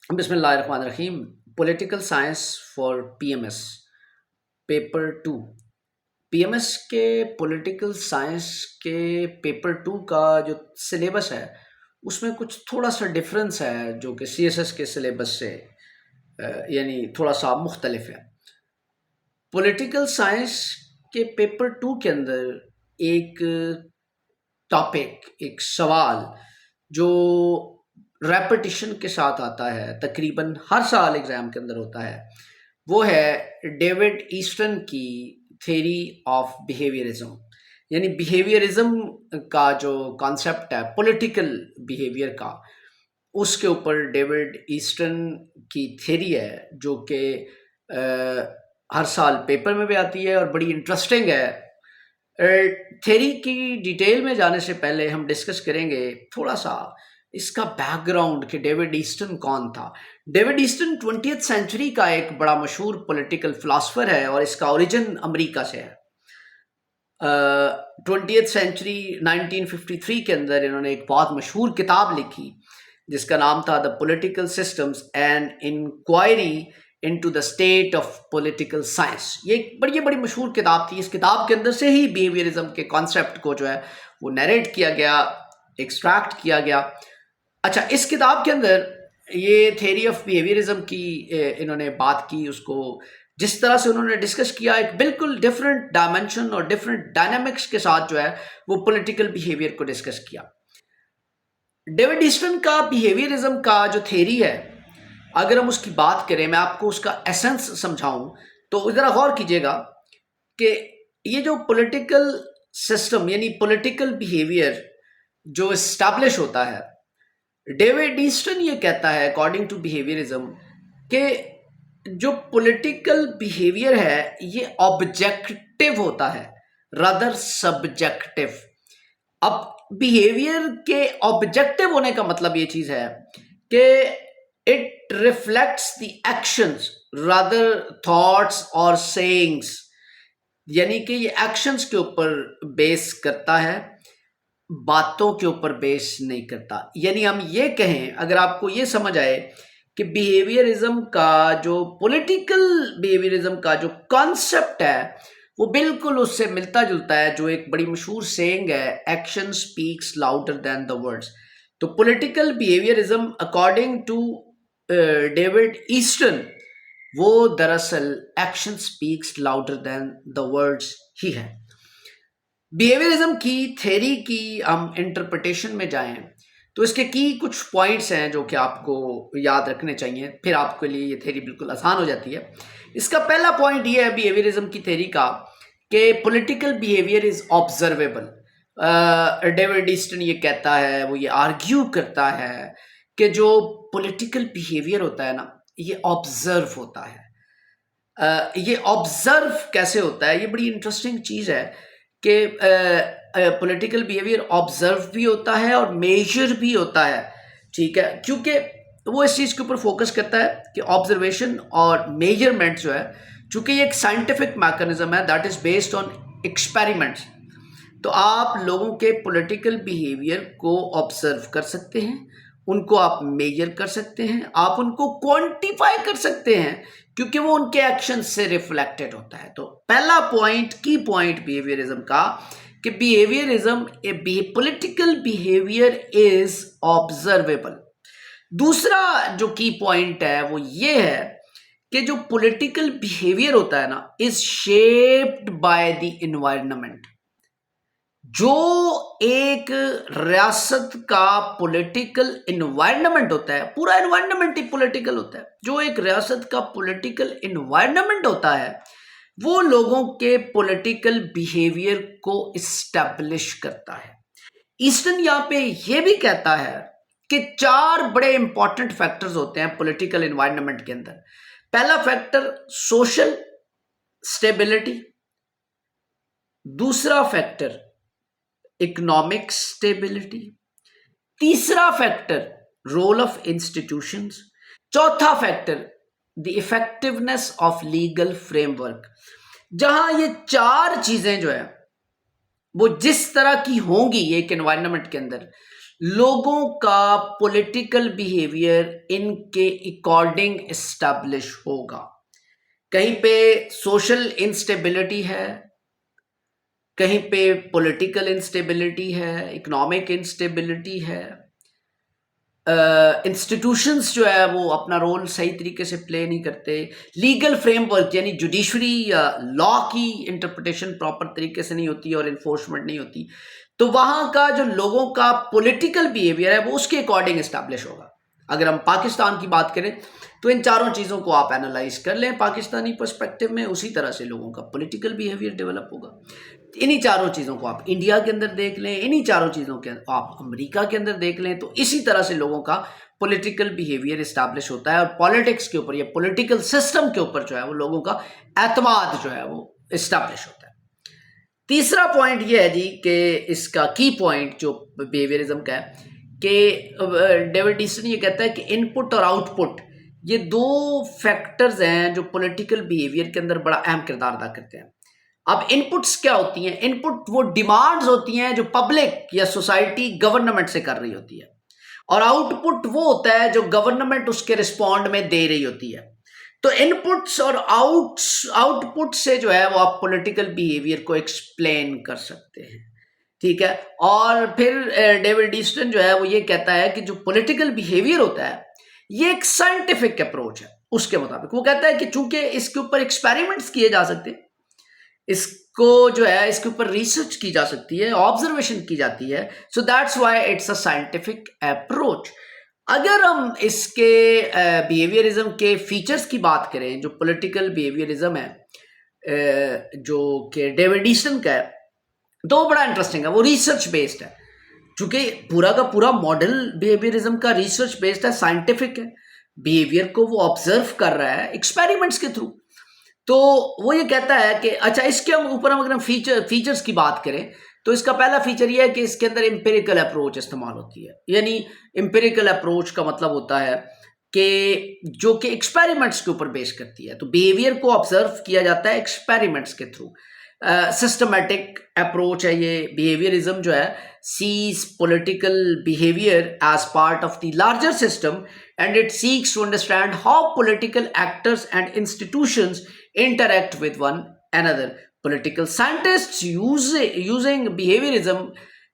बिस्मिल्लाहिर्रहमानिर्रहीम। Political science for PMS paper two. PMS के political science के पेपर टू का जो सिलेबस है उसमें कुछ थोड़ा सा डिफरेंस है जो कि सीएसएस के सिलेबस से यानी थोड़ा सा मुख्तलिफ है। पॉलिटिकल साइंस के पेपर टू के अंदर एक टॉपिक, एक सवाल जो रेपिटिशन के साथ आता है, तकरीबन हर साल एग्ज़ाम के अंदर होता है, वो है डेविड ईस्टन की थ्योरी ऑफ बिहेवियरिज्म। यानी बिहेवियरिज्म का जो कॉन्सेप्ट है पॉलिटिकल बिहेवियर का, उसके ऊपर डेविड ईस्टन की थ्योरी है जो कि हर साल पेपर में भी आती है और बड़ी इंटरेस्टिंग है। थ्योरी की डिटेल में जाने से पहले हम डिस्कस करेंगे थोड़ा सा इसका बैकग्राउंड कि डेविड ईस्टन कौन था। डेविड ईस्टन 20th सेंचुरी का एक बड़ा मशहूर पॉलिटिकल फिलासफर है और इसका ओरिजिन अमेरिका से है। 20th सेंचुरी 1953 के अंदर इन्होंने एक बहुत मशहूर किताब लिखी जिसका नाम था the political systems and inquiry into the state of political science. ये एक बड़ी मशहूर किताब थी। इस किताब के अंदर से ही बिहेवियरिज्म के कॉन्सेप्ट को जो है वो नरेट किया गया, एक्सट्रैक्ट किया गया। अच्छा, इस किताब के अंदर ये थ्योरी ऑफ बिहेवियरिज्म की इन्होंने बात की, उसको जिस तरह से उन्होंने डिस्कस किया एक बिल्कुल डिफरेंट डायमेंशन और डिफरेंट डायनामिक्स के साथ जो है वो पॉलिटिकल बिहेवियर को डिस्कस किया। डेविड ईस्टन का बिहेवियरिज्म का जो थ्योरी है, अगर हम उसकी बात करें, मैं आपको उसका एसेंस समझाऊं तो ज़रा गौर कीजिएगा कि ये जो पॉलिटिकल सिस्टम यानी पॉलिटिकल बिहेवियर जो इस्टेब्लिश होता है, डेविड ईस्टन ये कहता है अकॉर्डिंग टू बिहेवियरिज्म कि जो पॉलिटिकल बिहेवियर है ये ऑब्जेक्टिव होता है रादर सब्जेक्टिव। अब बिहेवियर के ऑब्जेक्टिव होने का मतलब ये चीज है कि it reflects the actions rather thoughts और सेइंग्स, यानी कि ये एक्शंस के ऊपर बेस करता है, बातों के ऊपर बेस नहीं करता। यानी हम ये कहें, अगर आपको ये समझ आए कि बिहेवियरिज्म का जो पॉलिटिकल बिहेवियरिज्म का जो कॉन्सेप्ट है वो बिल्कुल उससे मिलता जुलता है जो एक बड़ी मशहूर सेइंग है, action speaks louder than the words. तो political behaviourism according to David Easton वो दरअसल action speaks louder than the words ही है। बिहेवियरिज्म की थ्योरी की हम इंटरप्रिटेशन में जाएं तो इसके की कुछ पॉइंट्स हैं जो कि आपको याद रखने चाहिए, फिर आपके लिए ये थ्योरी बिल्कुल आसान हो जाती है। इसका पहला पॉइंट ये है बिहेवियरिज्म की थ्योरी का कि political behaviour is observable. David Easton ये कहता है, वो ये आर्ग्यू करता है कि जो पॉलिटिकल बिहेवियर होता है ना ये ऑब्जर्व होता है। ये ऑब्जर्व कैसे होता है, ये बड़ी इंटरेस्टिंग चीज़ है कि पॉलिटिकल बिहेवियर ऑब्जर्व भी होता है और मेजर भी होता है। ठीक है, क्योंकि वो इस चीज़ के ऊपर फोकस करता है कि ऑब्जर्वेशन और मेजरमेंट जो है, चूंकि ये एक साइंटिफिक मैकेनिज्म है that is based on experiments, तो आप लोगों के पॉलिटिकल बिहेवियर को ऑब्जर्व कर सकते हैं, उनको आप मेजर कर सकते हैं, आप उनको क्वांटिफाई कर सकते हैं क्योंकि वो उनके एक्शन से रिफ्लेक्टेड होता है। तो पहला पॉइंट, की पॉइंट बिहेवियरिज्म का कि behaviourism A political behaviour is observable. दूसरा जो की पॉइंट है वो ये है कि जो पॉलिटिकल बिहेवियर होता है ना is shaped by the environment. जो एक रियासत का पॉलिटिकल एनवायरनमेंट होता है, पूरा एनवायरनमेंट ही पॉलिटिकल होता है, जो एक रियासत का पॉलिटिकल एनवायरनमेंट होता है वो लोगों के पॉलिटिकल बिहेवियर को इस्टेब्लिश करता है। ईस्टन यहां पे ये भी कहता है कि चार बड़े इंपॉर्टेंट फैक्टर्स होते हैं पॉलिटिकल एनवायरनमेंट के अंदर। पहला फैक्टर सोशल स्टेबिलिटी, दूसरा फैक्टर इकोनॉमिक स्टेबिलिटी, तीसरा फैक्टर रोल ऑफ इंस्टीट्यूशंस, चौथा factor the effectiveness of legal framework. जहां ये चार चीजें जो है वो जिस तरह की होंगी एक एनवायरनमेंट के अंदर, लोगों का पॉलिटिकल बिहेवियर इनके अकॉर्डिंग एस्टैब्लिश होगा। कहीं पे सोशल इंस्टेबिलिटी है, कहीं पे पॉलिटिकल इंस्टेबिलिटी है, इकोनॉमिक इंस्टेबिलिटी है, इंस्टीट्यूशंस जो है वो अपना रोल सही तरीके से प्ले नहीं करते, लीगल फ्रेमवर्क यानी जुडिशरी या लॉ की इंटरप्रिटेशन प्रॉपर तरीके से नहीं होती और इन्फोर्समेंट नहीं होती, तो वहाँ का जो लोगों का पॉलिटिकल बिहेवियर है वो उसके अकॉर्डिंग इस्टेब्लिश होगा। अगर हम पाकिस्तान की बात करें तो इन चारों चीज़ों को आप एनालाइज कर लें पाकिस्तानी पर्सपेक्टिव में, उसी तरह से लोगों का पॉलिटिकल बिहेवियर डेवलप होगा। इन्हीं चारों चीज़ों को आप इंडिया के अंदर देख लें, इन्हीं चारों चीज़ों के आप अमेरिका के अंदर देख लें, तो इसी तरह से लोगों का पॉलिटिकल बिहेवियर इस्टेब्लिश होता है और पॉलिटिक्स के ऊपर या पॉलिटिकल सिस्टम के ऊपर जो है वो लोगों का एतमाद जो है वो इस्टेब्लिश होता है। तीसरा पॉइंट ये है जी कि इसका की पॉइंट जो बिहेवियरिज्म का है कि डेविड डीसन ये कहता है कि इनपुट और आउटपुट ये दो फैक्टर्स हैं जो पॉलिटिकल बिहेवियर के अंदर बड़ा अहम किरदार अदा करते हैं। अब इनपुट्स क्या होती हैं? इनपुट वो डिमांड्स होती हैं जो पब्लिक या सोसाइटी गवर्नमेंट से कर रही होती है, और आउटपुट वो होता है जो गवर्नमेंट उसके रिस्पॉन्ड में दे रही होती है। तो इनपुट्स और आउटपुट से जो है वो आप पॉलिटिकल बिहेवियर को एक्सप्लेन कर सकते हैं, ठीक है। और फिर डेविड ईस्टन जो है वो ये कहता है कि जो पॉलिटिकल बिहेवियर होता है ये एक साइंटिफिक अप्रोच है। उसके मुताबिक वो कहता है कि चूंकि इसके ऊपर एक्सपेरिमेंट्स किए जा सकते हैं, इसको जो है इसके ऊपर रिसर्च की जा सकती है, ऑब्जर्वेशन की जाती है, so that's why it's a scientific approach. अगर हम इसके बिहेवियरिज्म के फीचर्स की बात करें, जो पॉलिटिकल बिहेवियरिज्म है जो कि डेविड ईस्टन का है, तो वो बड़ा इंटरेस्टिंग है, वो रिसर्च बेस्ड है। चूंकि पूरा का पूरा मॉडल बिहेवियरिज्म का रिसर्च बेस्ड है, साइंटिफिक है, बिहेवियर को वो ऑब्जर्व कर रहा है एक्सपेरिमेंट्स के थ्रू। तो वो ये कहता है कि अच्छा, इसके ऊपर हम अगर हम फीचर्स की बात करें तो इसका पहला फीचर ये है कि इसके अंदर एम्पिरिकल अप्रोच इस्तेमाल होती है। यानी एम्पिरिकल अप्रोच का मतलब होता है कि जो कि एक्सपेरिमेंट्स के ऊपर बेस करती है। तो बिहेवियर को ऑब्जर्व किया जाता है एक्सपेरिमेंट्स के थ्रू। सिस्टमैटिक अप्रोच है ये बिहेवियरिज्म जो है, sees political behavior as part of the larger system, and it seeks to understand how political actors and institutions interact with one another. Political scientists using behaviorism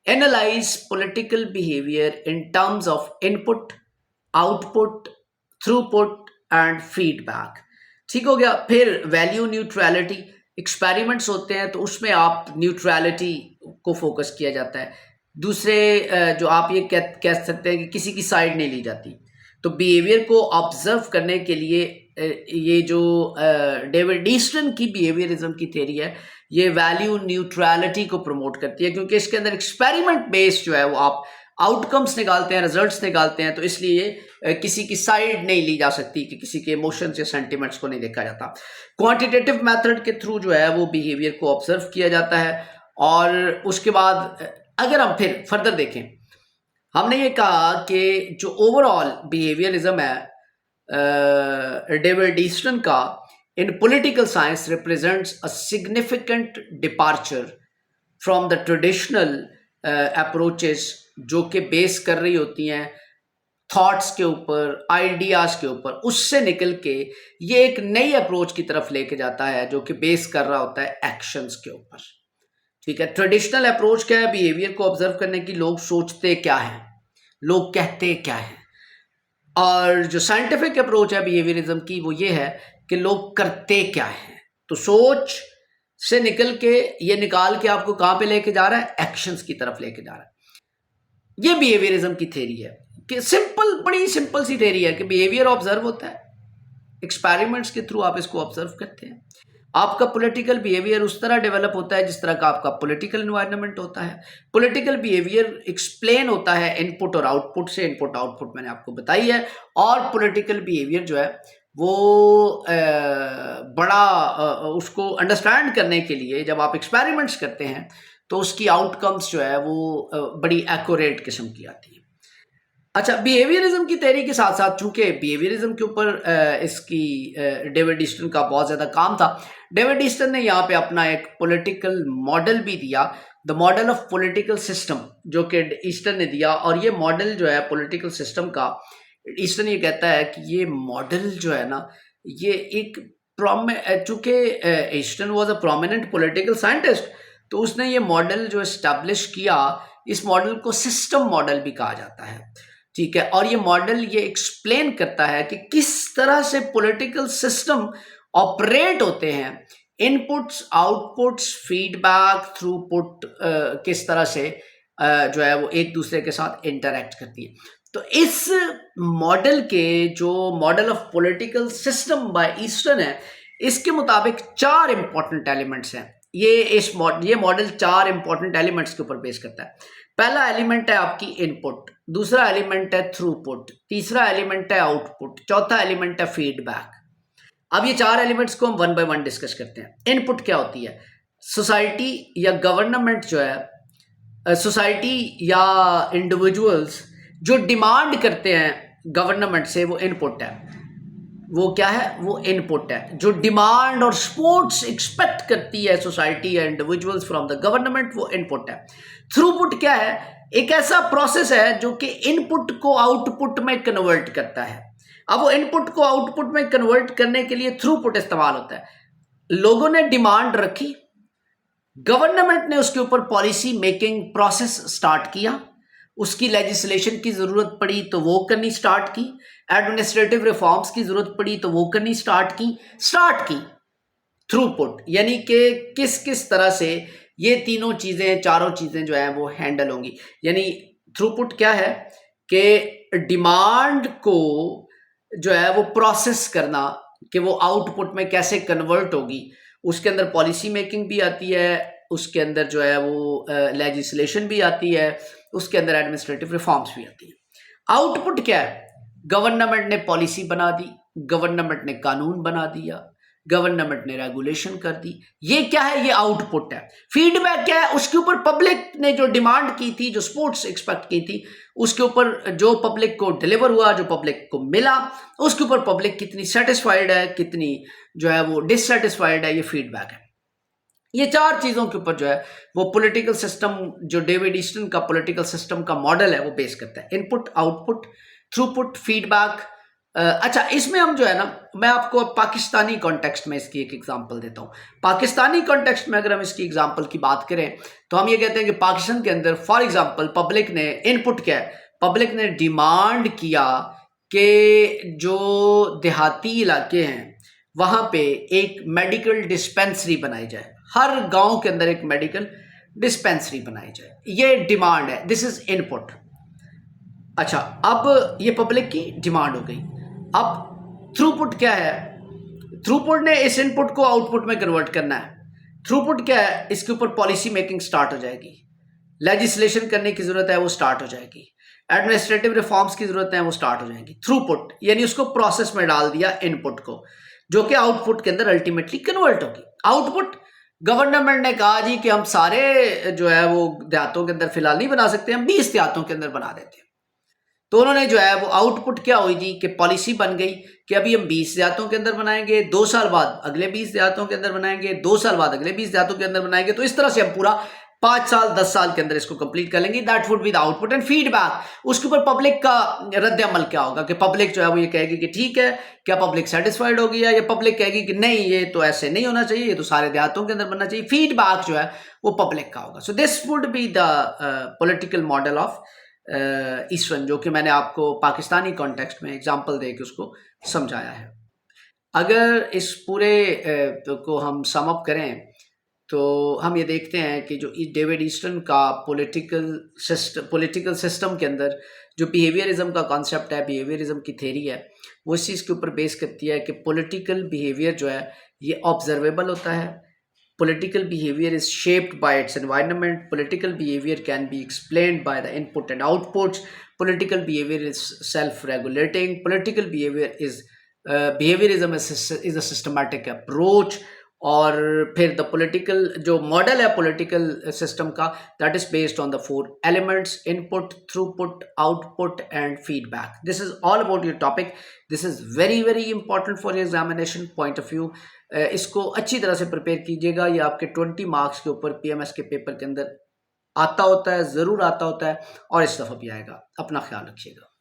analyze political behavior in terms of input, output, throughput and feedback. ठीक हो गया। फिर value neutrality, experiments होते हैं तो उसमें आप neutrality को फोकस किया जाता है। दूसरे जो आप ये कह सकते हैं कि किसी की साइड नहीं ली जाती। तो बिहेवियर को ऑब्जर्व करने के लिए ये जो डेविड ईस्टन की बिहेवियरिज्म की थ्योरी है, ये वैल्यू न्यूट्रलिटी को प्रमोट करती है, क्योंकि इसके अंदर एक्सपेरिमेंट बेस्ड जो है वो आप आउटकम्स निकालते हैं, रिजल्ट्स निकालते हैं, तो इसलिए किसी की साइड नहीं ली जा सकती कि किसी के इमोशंस या सेंटिमेंट्स को नहीं देखा जाता। क्वांटिटेटिव मेथड के थ्रू जो है वो बिहेवियर को ऑब्जर्व किया जाता है। और उसके बाद अगर हम फिर फर्दर देखें, हमने ये कहा कि जो ओवरऑल बिहेवियरिज्म है डेविड ईस्टन का इन political science represents a significant departure from the traditional approaches जो कि बेस कर रही होती हैं थॉट्स के ऊपर, आइडियाज़ के ऊपर। उससे निकल के ये एक नई अप्रोच की तरफ लेके जाता है जो कि बेस कर रहा होता है एक्शंस के ऊपर, ठीक है। ट्रेडिशनल अप्रोच क्या है? बिहेवियर को ऑब्जर्व करने की, लोग सोचते क्या हैं, लोग कहते क्या हैं। और जो साइंटिफिक अप्रोच है बिहेवियरिज्म की वो ये है कि लोग करते क्या हैं। तो सोच से निकल के ये निकाल के आपको कहाँ पे लेके जा रहा है? एक्शंस की तरफ लेके जा रहा है। ये बिहेवियरिज्म की थ्योरी है कि बड़ी सिंपल सी थ्योरी है कि बिहेवियर ऑब्जर्व होता है, एक्सपेरिमेंट्स के थ्रू आप इसको ऑब्जर्व करते हैं। आपका पॉलिटिकल बिहेवियर उस तरह डेवलप होता है जिस तरह का आपका पॉलिटिकल एनवायरनमेंट होता है। पॉलिटिकल बिहेवियर एक्सप्लेन होता है इनपुट और आउटपुट से। इनपुट आउटपुट मैंने आपको बताई है। और पॉलिटिकल बिहेवियर जो है वो उसको अंडरस्टैंड करने के लिए जब आप एक्सपेरिमेंट्स करते हैं तो उसकी आउटकम्स जो है वो बड़ी एक्यूरेट किस्म की आती है। अच्छा, बिहेवियरिज्म की थ्योरी के साथ साथ चूंकि बिहेवियरिज्म के ऊपर इसकी डेविड ईस्टन का बहुत ज़्यादा काम था, डेविड ईस्टन ने यहाँ पे अपना एक पॉलिटिकल मॉडल भी दिया the model of political system जो कि ईस्टर्न ने दिया, और ये मॉडल जो है पॉलिटिकल सिस्टम का, ईस्टर्न ये कहता है कि ये मॉडल जो है ना, ये एक चूंकि eastern was a prominent political scientist, तो उसने ये मॉडल जो इस्टेब्लिश किया, इस मॉडल को सिस्टम मॉडल भी कहा जाता है, ठीक है। और ये मॉडल ये एक्सप्लेन करता है कि किस तरह से पॉलिटिकल सिस्टम ऑपरेट होते हैं, इनपुट्स, आउटपुट्स, फीडबैक, थ्रूपुट किस तरह से जो है वो एक दूसरे के साथ इंटरेक्ट करती है। तो इस मॉडल के जो model of political system by eastern है, इसके मुताबिक 4 इंपॉर्टेंट एलिमेंट्स हैं। ये मॉडल 4 इंपॉर्टेंट एलिमेंट्स के ऊपर बेस करता है। पहला एलिमेंट है आपकी इनपुट, दूसरा एलिमेंट है थ्रूपुट, तीसरा एलिमेंट है आउटपुट, चौथा एलिमेंट है फीडबैक। अब ये 4 एलिमेंट्स को हम वन बाय वन डिस्कस करते हैं। इनपुट क्या होती है? सोसाइटी या गवर्नमेंट जो है, सोसाइटी या इंडिविजुअल्स जो डिमांड करते हैं गवर्नमेंट से, वो इनपुट है। वो क्या है? वो इनपुट है। जो डिमांड और सपोर्ट्स एक्सपेक्ट करती है सोसाइटी या इंडिविजुअल्स फ्रॉम द गवर्नमेंट, वो इनपुट है। थ्रूपुट क्या है? एक ऐसा प्रोसेस है जो कि इनपुट को आउटपुट में कन्वर्ट करता है। अब वो इनपुट को आउटपुट में कन्वर्ट करने के लिए थ्रूपुट इस्तेमाल होता है। लोगों ने डिमांड रखी, गवर्नमेंट ने उसके ऊपर पॉलिसी मेकिंग प्रोसेस स्टार्ट किया, उसकी लेजिस्लेशन की जरूरत पड़ी तो वो करनी स्टार्ट की, एडमिनिस्ट्रेटिव रिफॉर्म्स की जरूरत पड़ी तो वो करनी स्टार्ट की। थ्रूपुट यानी कि किस किस तरह से ये तीनों चीजें, चारों चीजें जो है वो हैंडल होंगी। यानी थ्रूपुट क्या है कि डिमांड को जो है वो प्रोसेस करना, कि वो आउटपुट में कैसे कन्वर्ट होगी। उसके अंदर पॉलिसी मेकिंग भी आती है, उसके अंदर जो है वो लेजिस्लेशन भी आती है, उसके अंदर एडमिनिस्ट्रेटिव रिफॉर्म्स भी आती है। आउटपुट क्या है? गवर्नमेंट ने पॉलिसी बना दी, गवर्नमेंट ने कानून बना दिया, गवर्नमेंट ने रेगुलेशन कर दी। ये क्या है? ये आउटपुट है। फीडबैक क्या है? उसके ऊपर पब्लिक ने जो डिमांड की थी, जो सपोर्ट्स एक्सपेक्ट की थी, उसके ऊपर जो पब्लिक को डिलीवर हुआ, जो पब्लिक को मिला, उसके ऊपर पब्लिक कितनी सेटिस्फाइड है, कितनी जो है वो डिससेटिस्फाइड है, ये फीडबैक है। ये 4 चीजों के ऊपर जो है वो पॉलिटिकल सिस्टम, जो डेविड ईस्टन का पॉलिटिकल सिस्टम का मॉडल है, वो बेस करता है। Input, output, throughput, feedback. अच्छा, इसमें हम जो है ना, मैं आपको पाकिस्तानी कॉन्टेक्स्ट में इसकी एक एग्जांपल देता हूँ। पाकिस्तानी कॉन्टेक्स्ट में अगर हम इसकी एग्जांपल की बात करें तो हम ये कहते हैं कि पाकिस्तान के अंदर फॉर एग्जांपल पब्लिक ने, इनपुट क्या है? पब्लिक ने डिमांड किया कि जो देहाती इलाके हैं वहां पे एक मेडिकल डिस्पेंसरी बनाई जाए, हर गांव के अंदर एक मेडिकल डिस्पेंसरी बनाई जाए। ये डिमांड है, दिस इज इनपुट। अच्छा, अब ये पब्लिक की डिमांड हो गई। अब थ्रूपुट क्या है? थ्रूपुट ने इस इनपुट को आउटपुट में कन्वर्ट करना है। थ्रूपुट क्या है? इसके ऊपर पॉलिसी मेकिंग स्टार्ट हो जाएगी, लेजिस्लेशन करने की जरूरत है, वो स्टार्ट हो जाएगी, एडमिनिस्ट्रेटिव रिफॉर्म्स की जरूरत है, वो स्टार्ट हो जाएंगी। थ्रूपुट यानी उसको प्रोसेस में डाल दिया इनपुट को, जो कि आउटपुट के अंदर अल्टीमेटली कन्वर्ट होगी। आउटपुट, गवर्नमेंट ने कहा जी कि हम सारे जो है वो देहातों के अंदर फिलहाल नहीं बना सकते, हम 20 देहातों के अंदर बना देते हैं। तो उन्होंने जो है वो आउटपुट क्या हुई जी कि पॉलिसी बन गई कि अभी हम 20 देहातों के अंदर बनाएंगे, 2 साल बाद अगले 20 देहातों के अंदर बनाएंगे, 2 साल बाद अगले 20 देहातों के अंदर बनाएंगे। तो इस तरह से हम पूरा 5 साल 10 साल के अंदर इसको कंप्लीट कर लेंगे। That would be the output. And feedback, उसके ऊपर पब्लिक का रद्द अमल क्या होगा, कि पब्लिक जो है वो ये कहेगी कि ठीक है, क्या पब्लिक सेटिस्फाइड होगी, या पब्लिक कहेगी कि नहीं, ये तो ऐसे नहीं होना चाहिए, ये तो सारे देहातों के अंदर बनना चाहिए। फीडबैक जो है वो पब्लिक का होगा। So this would be the political model of eastern, जो कि मैंने आपको पाकिस्तानी कॉन्टेक्स्ट में एग्जाम्पल दे के उसको समझाया है। अगर इस पूरे को हम सम अप करें तो हम ये देखते हैं कि जो डेविड ईस्टन का पॉलिटिकल सिस्टम के अंदर जो बिहेवियरिज्म का कॉन्सेप्ट है, बिहेवियरिज्म की थ्योरी है, वो इस चीज़ के ऊपर बेस करती है कि पॉलिटिकल बिहेवियर जो है ये ऑब्जर्वेबल होता है। Political behavior is shaped by its environment. Political behavior can be explained by the input and outputs. Political behavior is self-regulating. Political behavior is behaviorism is a systematic approach. और फिर the political जो model है political system का, that is based on the 4 elements: input, throughput, output and feedback. This is all about your topic. This is very very important for your examination point of view. इसको अच्छी तरह से prepare कीजिएगा, ये आपके 20 marks के ऊपर पीएमएस के पेपर के अंदर आता होता है, ज़रूर आता होता है और इस दफ़ा भी आएगा। अपना ख्याल रखिएगा।